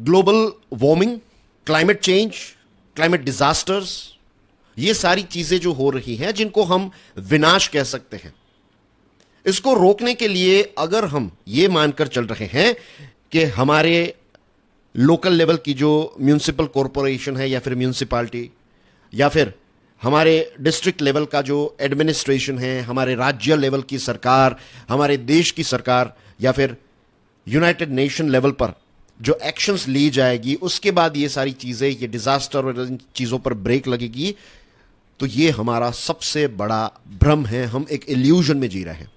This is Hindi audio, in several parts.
Global warming, climate change, climate disasters, ये सारी चीजें जो हो रही हैं जिनको हम विनाश कह सकते हैं, इसको रोकने के लिए अगर हम ये मानकर चल रहे हैं कि हमारे लोकल लेवल की जो म्यूनिसिपल कॉरपोरेशन है या फिर म्यूनिसिपालिटी या फिर हमारे डिस्ट्रिक्ट लेवल का जो एडमिनिस्ट्रेशन है, हमारे राज्य लेवल की सरकार, हमारे देश की सरकार या फिर यूनाइटेड नेशन लेवल पर जो एक्शंस ली जाएगी, उसके बाद ये सारी चीजें, ये डिजास्टर और इन चीजों पर ब्रेक लगेगी, तो ये हमारा सबसे बड़ा भ्रम है। हम एक इल्यूजन में जी रहे हैं।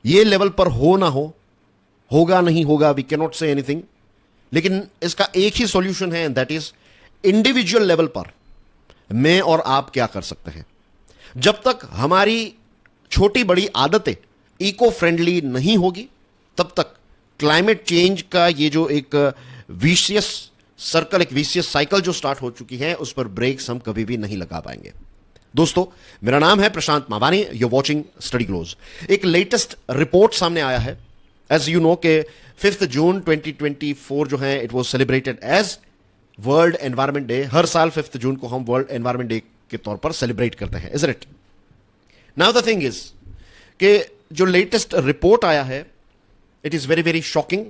ये लेवल पर हो ना हो, होगा नहीं होगा, we can not say anything, लेकिन इसका एक ही सॉल्यूशन है, दैट इज इंडिविजुअल लेवल पर मैं और आप क्या कर सकते हैं। जब तक हमारी छोटी बड़ी आदतें इको फ्रेंडली नहीं होगी, तब तक क्लाइमेट चेंज का ये जो एक विशियस सर्कल, एक विशियस साइकिल जो स्टार्ट हो चुकी है, उस पर ब्रेक्स हम कभी भी नहीं लगा पाएंगे। दोस्तों, मेरा नाम है प्रशांत Mawani, you watching study close. एक लेटेस्ट रिपोर्ट सामने आया है। एज यू नो के 5 जून 2024 जो है, it was celebrated as World Environment Day. हर साल 5 जून को हम वर्ल्ड एनवायरमेंट डे के तौर पर सेलिब्रेट करते हैं, is it? Now the thing is कि जो लेटेस्ट रिपोर्ट आया है, it is very very shocking,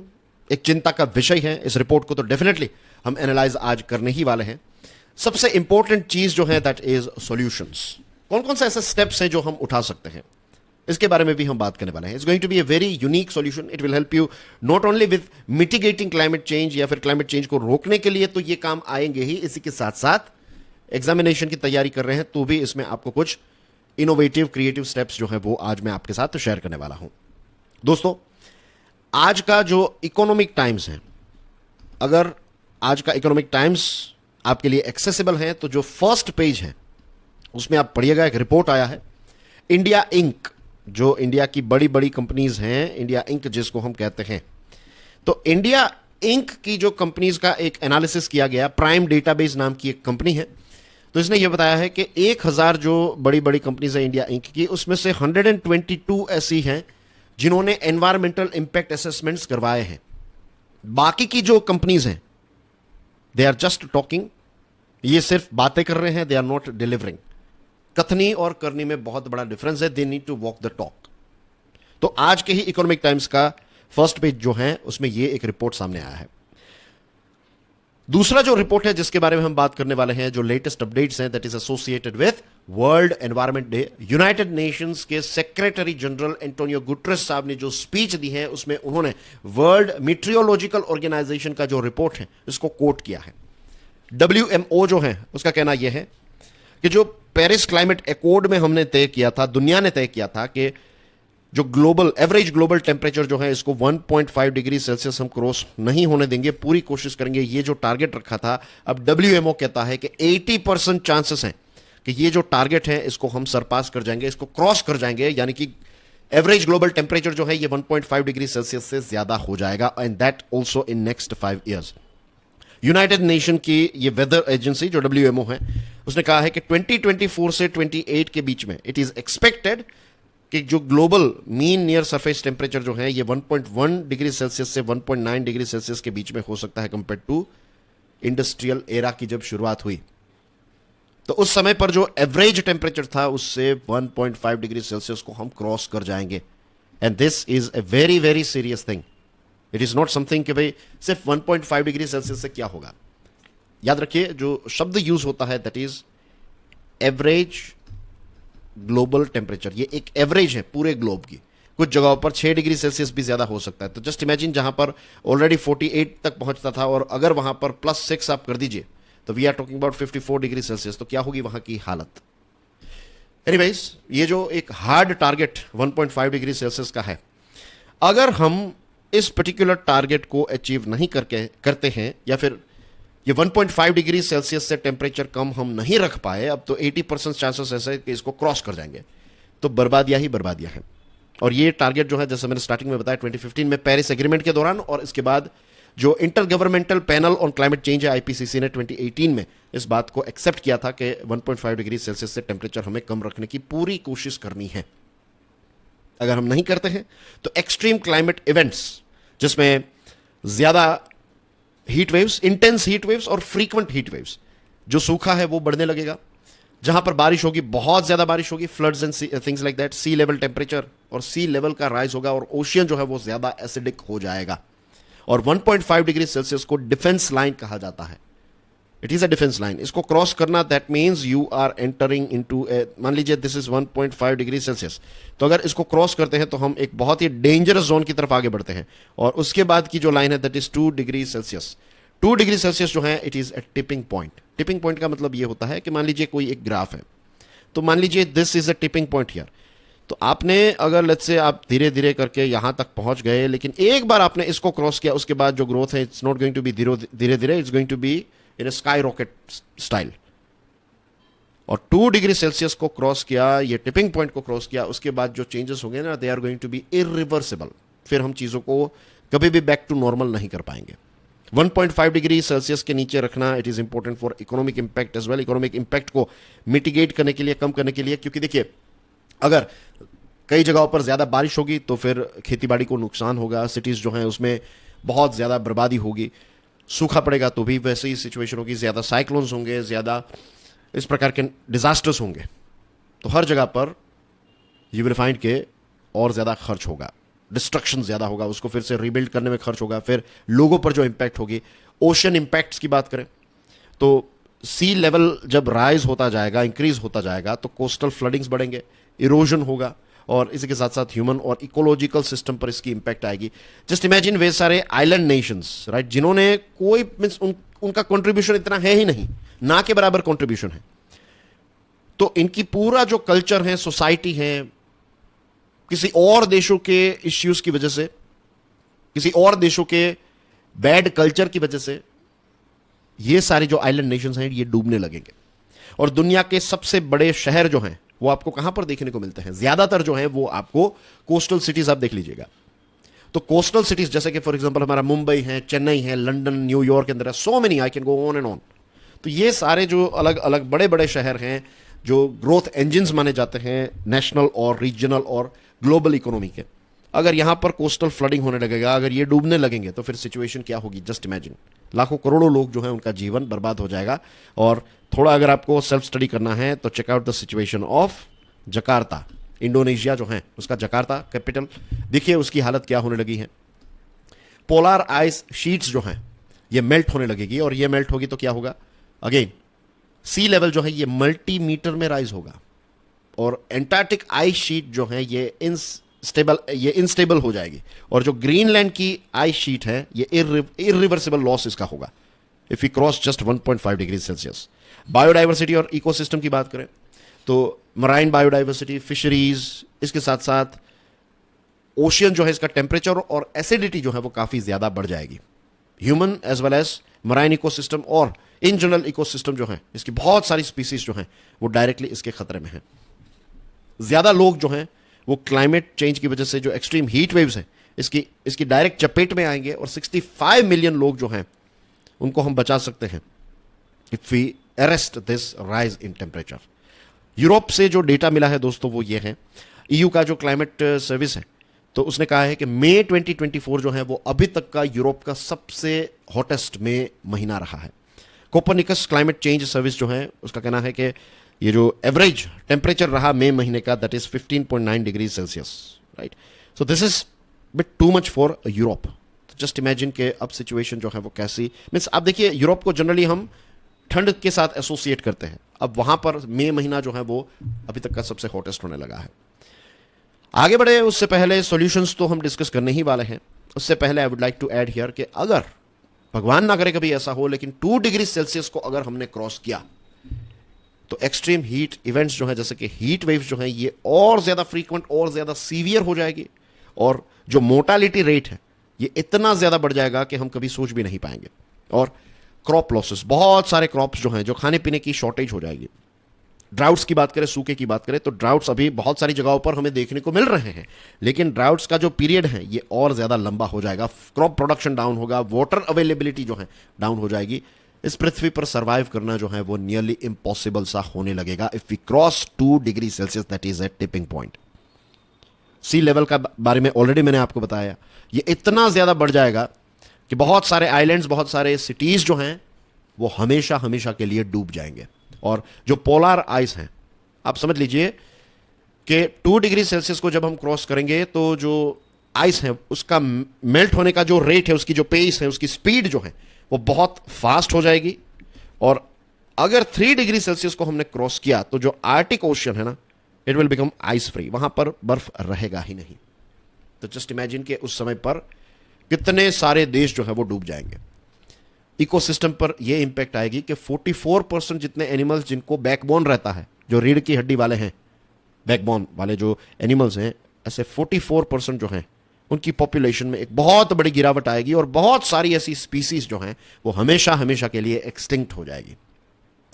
एक चिंता का विषय है। इस रिपोर्ट को तो डेफिनेटली हम एनालाइज आज करने ही वाले हैं। सबसे इंपॉर्टेंट चीज जो है, दैट इज सॉल्यूशंस। कौन कौन से ऐसे स्टेप्स हैं जो हम उठा सकते हैं, इसके बारे में भी हम बात करने वाले हैं। It's going to be a very unique solution. It will help you not only with mitigating climate change या फिर क्लाइमेट चेंज को रोकने के लिए तो ये काम आएंगे ही, इसी के साथ साथ एग्जामिनेशन की तैयारी कर रहे हैं तो भी इसमें आपको कुछ इनोवेटिव क्रिएटिव स्टेप्स जो है वो आज मैं आपके साथ शेयर करने वाला हूं। दोस्तों, आज का जो इकोनॉमिक टाइम्स है, अगर आज का इकोनॉमिक टाइम्स आपके लिए एक्सेसिबल है तो जो फर्स्ट पेज है उसमें आप पढ़िएगा। एक रिपोर्ट आया है, इंडिया इंक, जो इंडिया की बड़ी बड़ी कंपनीज हैं, इंडिया इंक जिसको हम कहते हैं, तो इंडिया इंक की जो कंपनीज का एक एनालिसिस किया गया। प्राइम डेटाबेस नाम की एक कंपनी है, तो इसने यह बताया है कि 1000 जो बड़ी बड़ी कंपनीज है इंडिया इंक की, उसमें से 122 ऐसी हैं जिन्होंने एनवायरमेंटल इंपैक्ट असेसमेंट्स करवाए हैं। बाकी की जो कंपनीज हैं, दे आर जस्ट टॉकिंग, ये सिर्फ बातें कर रहे हैं, दे आर नॉट डिलीवरिंग। कथनी और करनी में बहुत बड़ा डिफरेंस है, they need to walk the talk. तो आज के ही इकोनॉमिक टाइम्स का फर्स्ट पेज जो है, उसमें ये एक रिपोर्ट सामने आया है। दूसरा जो रिपोर्ट है जिसके बारे में हम बात करने वाले हैं, जो लेटेस्ट अपडेट्स हैं, that is associated with world Environment day. United Nations के सेक्रेटरी जनरल एंटोनियो गुटरेस साहब ने जो स्पीच दी है, उसमें उन्होंने वर्ल्ड मीट्रियोलॉजिकल ऑर्गेनाइजेशन का जो रिपोर्ट है इसको कोट किया है। WMO जो है उसका कहना यह है कि जो पेरिस क्लाइमेट एकॉर्ड में हमने तय किया था, दुनिया ने तय किया था कि जो ग्लोबल एवरेज ग्लोबल टेम्परेचर जो है इसको 1.5 डिग्री सेल्सियस हम क्रॉस नहीं होने देंगे, पूरी कोशिश करेंगे। ये जो टारगेट रखा था, अब WMO कहता है कि 80% चांसेस हैं कि ये जो टारगेट है इसको हम सरपास कर जाएंगे, इसको क्रॉस कर जाएंगे, यानी कि एवरेज ग्लोबल टेम्परेचर जो है ये 1.5 डिग्री सेल्सियस से ज्यादा हो जाएगा, and that also in next 5 years. United nation की ये वेदर एजेंसी जो WMO है, उसने कहा है कि 2024 से 28 के बीच में इट इज एक्सपेक्टेड कि जो global mean near surface temperature जो है ये 1.1 डिग्री सेल्सियस से 1.9 डिग्री सेल्सियस के बीच में हो सकता है, कंपेयर टू इंडस्ट्रियल एरा की जब शुरुआत हुई। तो उस समय पर जो एवरेज टेम्परेचर था उससे 1.5 डिग्री सेल्सियस को हम क्रॉस कर जाएंगे, and this is a very very serious thing. It is not something कि भाई सिर्फ 1.5 डिग्री सेल्सियस से क्या होगा। याद रखिए, जो शब्द यूज होता है that is average global temperature. ये एक एवरेज है पूरे ग्लोब की। कुछ जगहों पर 6 डिग्री सेल्सियस भी ज्यादा हो सकता है। तो जस्ट इमेजिन, जहां पर ऑलरेडी 48 तक पहुंचता था, और अगर वहां पर +6 आप कर दीजिए तो we are talking about 54 degree Celsius. तो क्या होगी वहां की हालत। एनीवेज, ये जो एक हार्ड टारगेट 1.5 डिग्री सेल्सियस का है, अगर हम इस पर्टिकुलर टारगेट को अचीव नहीं करते हैं, या फिर ये 1.5 डिग्री सेल्सियस से टेम्परेचर कम हम नहीं रख पाए, अब तो 80% चांसेस ऐसे कि इसको क्रॉस कर जाएंगे, तो बर्बादियां ही बर्बादियां हैं। और ये टारगेट जो है, जैसे मैंने स्टार्टिंग में बताया, 2015 में पेरिस एग्रीमेंट के दौरान, और इसके बाद जो inter governmental panel on climate change है, IPCC ने 2018 में इस बात को एक्सेप्ट किया था कि 1.5 डिग्री सेल्सियस से टेम्परेचर हमें कम रखने की पूरी कोशिश करनी है। अगर हम नहीं करते हैं तो एक्सट्रीम क्लाइमेट इवेंट्स, जिसमें ज्यादा heat waves, intense heat waves और फ्रीक्वेंट हीट वेव्स। जो सूखा है वो बढ़ने लगेगा, जहां पर बारिश होगी बहुत ज्यादा बारिश होगी, floods and things like that. Sea level temperature और सी लेवल का राइज होगा और ओशियन जो है वो ज्यादा एसिडिक हो जाएगा। और 1.5 डिग्री सेल्सियस को डिफेंस लाइन कहा जाता है। It is a defence line. इसको क्रॉस करना, that means you are entering into, मान लीजिए दिस इज 1.5 डिग्री सेल्सियस, तो अगर इसको क्रॉस करते हैं तो हम एक बहुत ही डेंजरस जोन की तरफ आगे बढ़ते हैं। और उसके बाद की जो लाइन है that is 2 degree Celsius. 2 degree Celsius जो है it is a tipping point. Tipping point का मतलब ये होता है कि मान लीजिए कोई एक ग्राफ है, तो मान लीजिए this is a tipping point here. तो आपने अगर लेट्स से आप धीरे धीरे करके यहां तक पहुंच गए, लेकिन एक बार आपने इसको क्रॉस किया, उसके बाद जो ग्रोथ है it's not going to be धीरे धीरे, it's going to be in a skyrocket style. और 2 डिग्री सेल्सियस को क्रॉस किया, ये टिपिंग पॉइंट को क्रॉस किया, उसके बाद जो चेंजेस होंगे ना, they are going to be irreversible. फिर हम चीजों को कभी भी बैक टू नॉर्मल नहीं कर पाएंगे। 1.5 डिग्री सेल्सियस के नीचे रखना it is important for economic impact as well. Economic impact को मिटिगेट करने के लिए, कम करने के लिए, क्योंकि देखिए अगर कई जगहों पर ज्यादा बारिश होगी तो फिर खेतीबाड़ी को नुकसान होगा, सिटीज जो हैं उसमें बहुत ज्यादा बर्बादी होगी। सूखा पड़ेगा तो भी वैसे ही सिचुएशन होगी, ज्यादा साइक्लोन्स होंगे, ज्यादा इस प्रकार के डिजास्टर्स होंगे। तो हर जगह पर यू विल फाइंड के और ज्यादा खर्च होगा, डिस्ट्रक्शन ज्यादा होगा, उसको फिर से रीबिल्ड करने में खर्च होगा, फिर लोगों पर जो इंपैक्ट होगी। ओशन इंपैक्ट्स की बात करें तो सी लेवल जब राइज होता जाएगा, इंक्रीज होता जाएगा, तो कोस्टल फ्लडिंग्स बढ़ेंगे, इरोजन होगा, और इसी के साथ साथ ह्यूमन और इकोलॉजिकल सिस्टम पर इसकी इंपैक्ट आएगी। जस्ट इमेजिन वे सारे आइलैंड नेशंस, राइट, जिन्होंने कोई मींस उनका कंट्रीब्यूशन इतना है ही नहीं, ना के बराबर कंट्रीब्यूशन है, तो इनकी पूरा जो कल्चर है, सोसाइटी है, किसी और देशों के इश्यूज की वजह से, किसी और देशों के बैड कल्चर की वजह से, ये सारे जो आइलैंड नेशंस हैं ये डूबने लगेंगे। और दुनिया के सबसे बड़े शहर जो हैं वो आपको कहां पर देखने को मिलते हैं? ज्यादातर जो हैं वो आपको कोस्टल सिटीज, आप देख लीजिएगा। तो कोस्टल सिटीज जैसे कि फॉर एग्जांपल हमारा मुंबई है, चेन्नई है, लंदन, न्यूयॉर्क के अंदर so many, I can go on and on. तो ये सारे जो अलग अलग बड़े बड़े शहर हैं जो ग्रोथ इंजिन्स माने जाते हैं नेशनल और रीजनल और ग्लोबल इकोनॉमी के, अगर यहां पर कोस्टल फ्लडिंग होने लगेगा, अगर ये डूबने लगेंगे, तो फिर सिचुएशन क्या होगी? जस्ट इमेजिन, लाखों करोड़ों लोग जो हैं उनका जीवन बर्बाद हो जाएगा। और थोड़ा अगर आपको सेल्फ स्टडी करना है तो check out the situation of Jakarta, Indonesia जो है उसका जकार्ता कैपिटल, देखिए उसकी हालत क्या होने लगी है। पोलर आइस शीट्स जो हैं ये मेल्ट होने लगेगी, और ये मेल्ट होगी तो क्या होगा? अगेन सी लेवल जो है ये मल्टी मीटर में राइज होगा, और एंटार्क्टिक आइस शीट जो है ये इनस्टेबल हो जाएगी, और जो ग्रीनलैंड की आइस शीट है ये इरिवर्सिबल लॉस इसका होगा if you cross just 1.5 degree Celsius. Biodiversity और इकोसिस्टम की बात करें तो मराइन बायोडाइवर्सिटी, फिशरीज, इसके साथ साथ ओशियन जो है इसका टेम्परेचर और एसिडिटी जो है वो काफी ज्यादा बढ़ जाएगी। Human as well as marine ecosystem और इन जनरल इकोसिस्टम जो है, इसकी बहुत सारी स्पीसीज जो हैं वो डायरेक्टली इसके खतरे में हैं। ज्यादा लोग जो हैं वो क्लाइमेट चेंज की वजह से जो एक्सट्रीम हीट वेव्स हैं इसकी डायरेक्ट चपेट में आएंगे, और 65 मिलियन लोग जो हैं उनको हम बचा सकते हैं if we arrest this rise in temperature. Europe से जो डेटा मिला है दोस्तों वो ये है, ईयू का जो क्लाइमेट सर्विस है, तो उसने कहा है कि मई 2024 जो है वो अभी तक का यूरोप का सबसे हॉटेस्ट में महीना रहा है। कोपरनिकस क्लाइमेट चेंज सर्विस जो है उसका कहना है कि ये जो एवरेज टेम्परेचर रहा मई महीने का that is 15.9 degree Celsius, right. So this is bit too much for Europe. Just imagine के अब सिचुएशन जो है वो कैसी, मीन्स आप देखिए यूरोप को जनरली हम ठंड के साथ एसोसिएट करते हैं, अब वहां पर मई महीना जो है वो अभी तक का सबसे हॉटेस्ट होने लगा है। आगे बढ़े उससे पहले सॉल्यूशंस तो हम डिस्कस करने ही वाले हैं, उससे पहले I would like to add here कि अगर भगवान ना करे कभी ऐसा हो, लेकिन 2 डिग्री सेल्सियस को अगर हमने क्रॉस किया तो एक्सट्रीम हीट इवेंट्स जो है जैसे कि हीट वेव्स जो है ये और ज्यादा फ्रीक्वेंट और ज्यादा सीवियर हो जाएगी, और जो मोर्टालिटी रेट है ये इतना ज्यादा बढ़ जाएगा कि हम कभी सोच भी नहीं पाएंगे। और क्रॉप लॉसेस, बहुत सारे क्रॉप्स जो हैं, जो खाने पीने की शॉर्टेज हो जाएगी। ड्राउट्स की बात करें, सूखे की बात करें, तो ड्राउट्स अभी बहुत सारी जगहों पर हमें देखने को मिल रहे हैं, लेकिन ड्राउट्स का जो पीरियड है ये और ज्यादा लंबा हो जाएगा, क्रॉप प्रोडक्शन डाउन होगा, वाटर अवेलेबिलिटी जो है डाउन हो जाएगी। इस पृथ्वी पर सर्वाइव करना जो है वो नियरली इम्पॉसिबल सा होने लगेगा if we cross 2 degree Celsius, that is a tipping point. Sea level का बारे में ऑलरेडी मैंने आपको बताया, ये इतना ज्यादा बढ़ जाएगा कि बहुत सारे आइलैंड्स, बहुत सारे सिटीज जो हैं वो हमेशा हमेशा के लिए डूब जाएंगे। और जो पोलर आइस हैं, आप समझ लीजिए कि 2 डिग्री सेल्सियस को जब हम क्रॉस करेंगे तो जो आइस है उसका मेल्ट होने का जो रेट है, उसकी जो पेस है, उसकी स्पीड जो है वो बहुत फास्ट हो जाएगी। और अगर 3 डिग्री सेल्सियस को हमने क्रॉस किया तो जो आर्टिक ओशन है ना, it will become ice free, वहां पर बर्फ रहेगा ही नहीं। तो जस्ट इमेजिन कि उस समय पर कितने सारे देश जो है वो डूब जाएंगे। इकोसिस्टम पर यह इंपैक्ट आएगी कि 44% जितने एनिमल्स जिनको बैकबोन रहता है, जो रीढ़ की हड्डी वाले हैं, बैकबोन वाले जो एनिमल्स हैं, ऐसे 44% जो हैं उनकी पॉपुलेशन में एक बहुत बड़ी गिरावट आएगी और बहुत सारी ऐसी स्पीसीज जो हैं वो हमेशा हमेशा के लिए एक्सटिंक्ट हो जाएगी।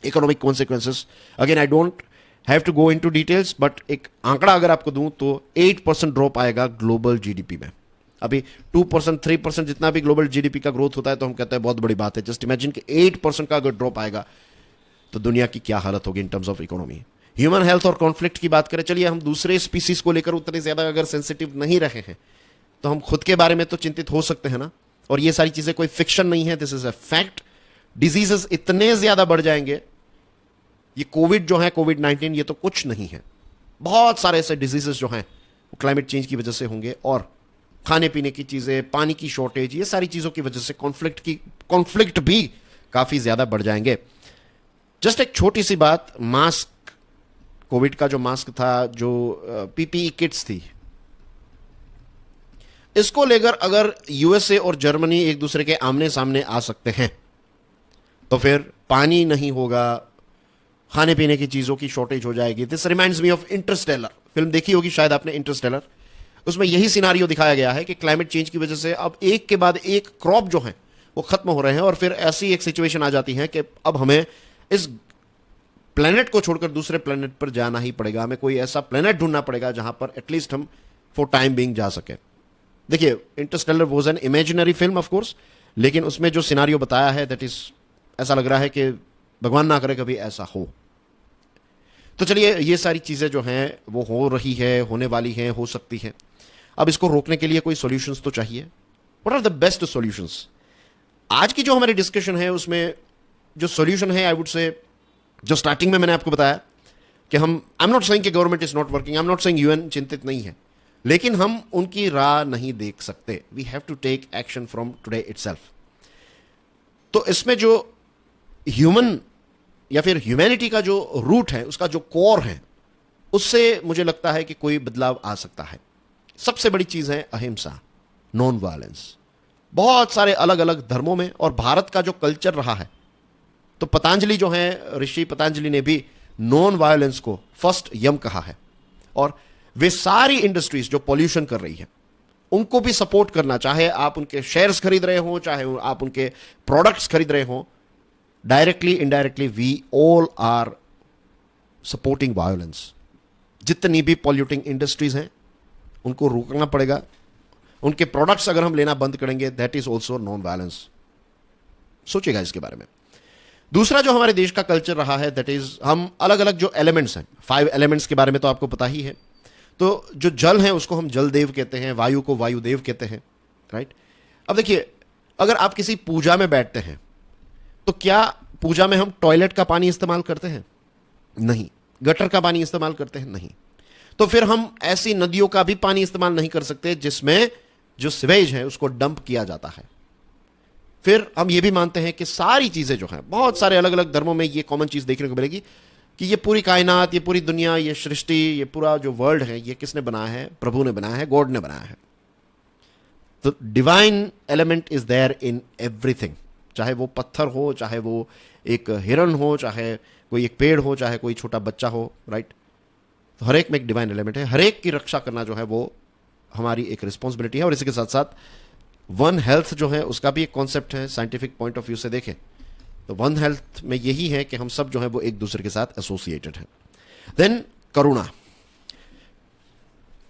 Economic consequences, again I don't have to go into details, but एक आंकड़ा अगर आपको दूं तो 8% ड्रॉप आएगा ग्लोबल जीडीपी में। अभी 2%, 3% जितना भी ग्लोबल जीडीपी का ग्रोथ होता है तो हम कहते हैं बहुत बड़ी बात है। जस्ट इमेजिन कि 8% का अगर ड्रॉप आएगा तो दुनिया की क्या हालत होगी in terms of economy. Human health और कॉन्फ्लिक्ट की बात करें, चलिए हम दूसरे स्पीसीज को लेकर उतने ज्यादा अगर सेंसिटिव नहीं रहे हैं तो हम खुद के बारे में तो चिंतित हो सकते हैं ना। और ये सारी चीजें कोई फिक्शन नहीं है, this is a fact. Diseases इतने ज्यादा बढ़ जाएंगे, ये कोविड जो है, कोविड-19, ये तो कुछ नहीं है। बहुत सारे ऐसे डिजीजेस जो हैं वो क्लाइमेट चेंज की वजह से होंगे, और खाने पीने की चीजें, पानी की शॉर्टेज, ये सारी चीजों की वजह से कॉन्फ्लिक्ट भी काफी ज्यादा बढ़ जाएंगे। जस्ट एक छोटी सी बात, मास्क, कोविड का जो मास्क था, जो पीपीई किट्स थी, इसको लेकर अगर यूएसए और जर्मनी एक दूसरे के आमने सामने आ सकते हैं तो फिर पानी नहीं होगा, खाने पीने की चीजों की शॉर्टेज हो जाएगी। This reminds me of Interstellar. Film देखी होगी शायद आपने, इंटरस्टेलर। उसमें यही सिनारियो दिखाया गया है कि क्लाइमेट चेंज की वजह से अब एक के बाद एक क्रॉप जो है वो खत्म हो रहे हैं, और फिर ऐसी एक सिचुएशन आ जाती है कि अब हमें इस प्लेनेट को छोड़कर दूसरे प्लेनेट पर जाना ही पड़ेगा। हमें कोई ऐसा प्लेनेट ढूंढना पड़ेगा जहां पर एटलीस्ट हम फॉर टाइम बीइंग जा सके। देखिए, Interstellar was an imaginary film of course, लेकिन उसमें जो सिनारियो बताया है दैट इज, ऐसा लग रहा है कि भगवान ना करे कभी ऐसा हो। तो चलिए, ये सारी चीजें जो हैं वो हो रही है, होने वाली हैं, हो सकती हैं। अब इसको रोकने के लिए कोई सॉल्यूशंस तो चाहिए। What are the best solutions? आज की जो हमारी डिस्कशन है उसमें जो सॉल्यूशन है, आई वुड से, जो स्टार्टिंग में मैंने आपको बताया कि हम, आई एम नॉट सेइंग कि government is not working, I am not saying UN चिंतित नहीं है, लेकिन हम उनकी राह नहीं देख सकते। We have to take action from today itself. तो इसमें जो ह्यूमन या फिर ह्यूमैनिटी का जो रूट है, उसका जो कोर है, उससे मुझे लगता है कि कोई बदलाव आ सकता है। सबसे बड़ी चीज है अहिंसा, नॉन वायलेंस। बहुत सारे अलग अलग धर्मों में, और भारत का जो कल्चर रहा है, तो पतंजलि जो है, ऋषि पतंजलि ने भी नॉन वायलेंस को फर्स्ट यम कहा है। और वे सारी इंडस्ट्रीज जो पॉल्यूशन कर रही है उनको भी सपोर्ट करना, चाहे आप उनके शेयर्स खरीद रहे हो, चाहे आप उनके प्रोडक्ट्स खरीद रहे हो, directly indirectly we all are supporting violence. जितनी भी पॉल्यूटिंग इंडस्ट्रीज हैं उनको रोकना पड़ेगा। उनके प्रोडक्ट्स अगर हम लेना बंद करेंगे, that is also non violence. सोचिएगा इसके बारे में। दूसरा जो हमारे देश का कल्चर रहा है, दैट इज, हम अलग अलग जो एलिमेंट्स हैं, 5 एलिमेंट्स के बारे में तो आपको पता ही है। तो जो जल है उसको हम जल देव कहते हैं, वायु को वायुदेव कहते हैं, राइट। अब देखिए, अगर आप किसी पूजा में बैठते हैं तो क्या पूजा में हम टॉयलेट का पानी इस्तेमाल करते हैं? नहीं। गटर का पानी इस्तेमाल करते हैं? नहीं। तो फिर हम ऐसी नदियों का भी पानी इस्तेमाल नहीं कर सकते जिसमें जो सिवेज है उसको डंप किया जाता है। फिर हम ये भी मानते हैं कि सारी चीजें जो हैं, बहुत सारे अलग अलग धर्मों में ये कॉमन चीज देखने को मिलेगी कि ये पूरी कायनात, ये पूरी दुनिया, ये सृष्टि, ये पूरा जो वर्ल्ड है, ये किसने बनाया है? प्रभु ने बनाया है, गॉड ने बनाया है। तो divine element is there in everything, चाहे वो पत्थर हो, चाहे वो एक हिरन हो, चाहे कोई एक पेड़ हो, चाहे कोई छोटा बच्चा हो, राइट। तो हर एक में एक डिवाइन एलिमेंट है। हर एक की रक्षा करना जो है वो हमारी एक रिस्पॉन्सिबिलिटी है। और इसी के साथ साथ वन हेल्थ जो है उसका भी एक कॉन्सेप्ट है, साइंटिफिक पॉइंट ऑफ व्यू से देखें तो वन हेल्थ में यही है कि हम सब जो है वो एक दूसरे के साथ एसोसिएटेड हैं। देन करुणा।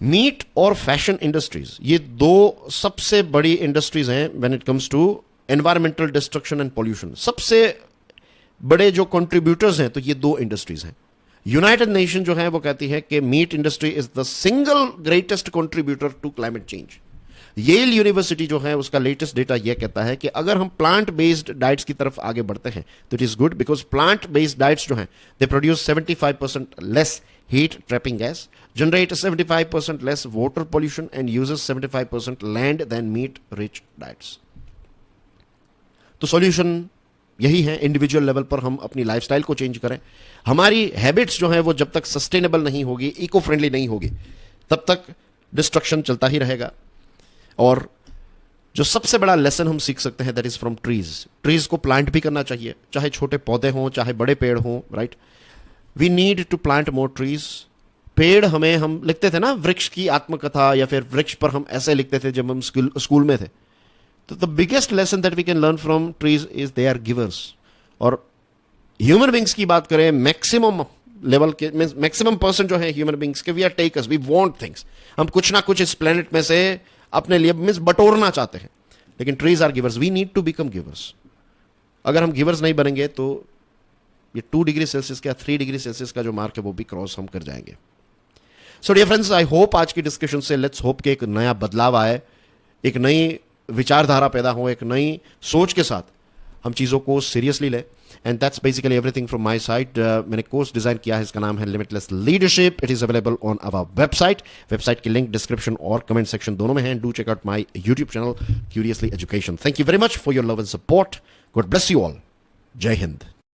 मीट और फैशन इंडस्ट्रीज, ये 2 सबसे बड़ी इंडस्ट्रीज हैं when it comes to environmental destruction and pollution. सबसे बड़े जो कंट्रीब्यूटर्स हैं तो ये 2 इंडस्ट्रीज हैं। यूनाइटेड नेशन जो है वो कहती है कि meat industry is the single greatest contributor to climate change. Yale university जो है उसका लेटेस्ट डेटा यह कहता है कि अगर हम प्लांट बेस्ड डाइट्स की तरफ आगे बढ़ते हैं तो it is good, because plant based diets जो हैं they produce 75% less heat trapping gas, generate 75% less water pollution and uses 75% land than meat rich diets. तो सॉल्यूशन यही है, इंडिविजुअल लेवल पर हम अपनी लाइफस्टाइल को चेंज करें. हमारी हैबिट्स जो हैं वो जब तक सस्टेनेबल नहीं होगी, इको फ्रेंडली नहीं होगी, तब तक डिस्ट्रक्शन चलता ही रहेगा. और जो सबसे बड़ा लेसन हम सीख सकते हैं that is from trees. Trees को प्लांट भी करना चाहिए, चाहे छोटे पौधे हों चाहे बड़े पेड़ हों, right. We need to plant more trees. पेड़ हमें, हम लिखते थे ना वृक्ष की आत्मकथा, या फिर वृक्ष पर हम ऐसे लिखते थे जब हम स्कूल में थे. तो the biggest lesson that we can learn from trees is they are givers. और ह्यूमन बींग्स की बात करें, मैक्सिमम लेवल के, मैक्सिमम पर्सन जो है ह्यूमन बींग्स के, we are takers, we want things. हम कुछ ना कुछ इस प्लेनेट में से अपने लिए मींस बटोरना चाहते हैं. लेकिन trees are givers. We need to become givers. अगर हम गिवर्स नहीं बनेंगे तो ये 2 डिग्री सेल्सियस का 3 डिग्री सेल्सियस का जो मार्क है वो भी क्रॉस हम कर जाएंगे. So dear friends, I hope आज की डिस्कशन से लेट्स होप कि एक नया बदलाव आए, एक नई विचारधारा पैदा हो, एक नई सोच के साथ हम चीज़ों को सीरियसली लें. And that's basically everything from my side. मैंने कोर्स डिजाइन किया है, इसका नाम है limitless leadership. It is available on our website. Website की लिंक डिस्क्रिप्शन और कमेंट सेक्शन दोनों में है. Do check out my YouTube channel curiously education. Thank you very much for your love and support. God bless you all. जय हिंद.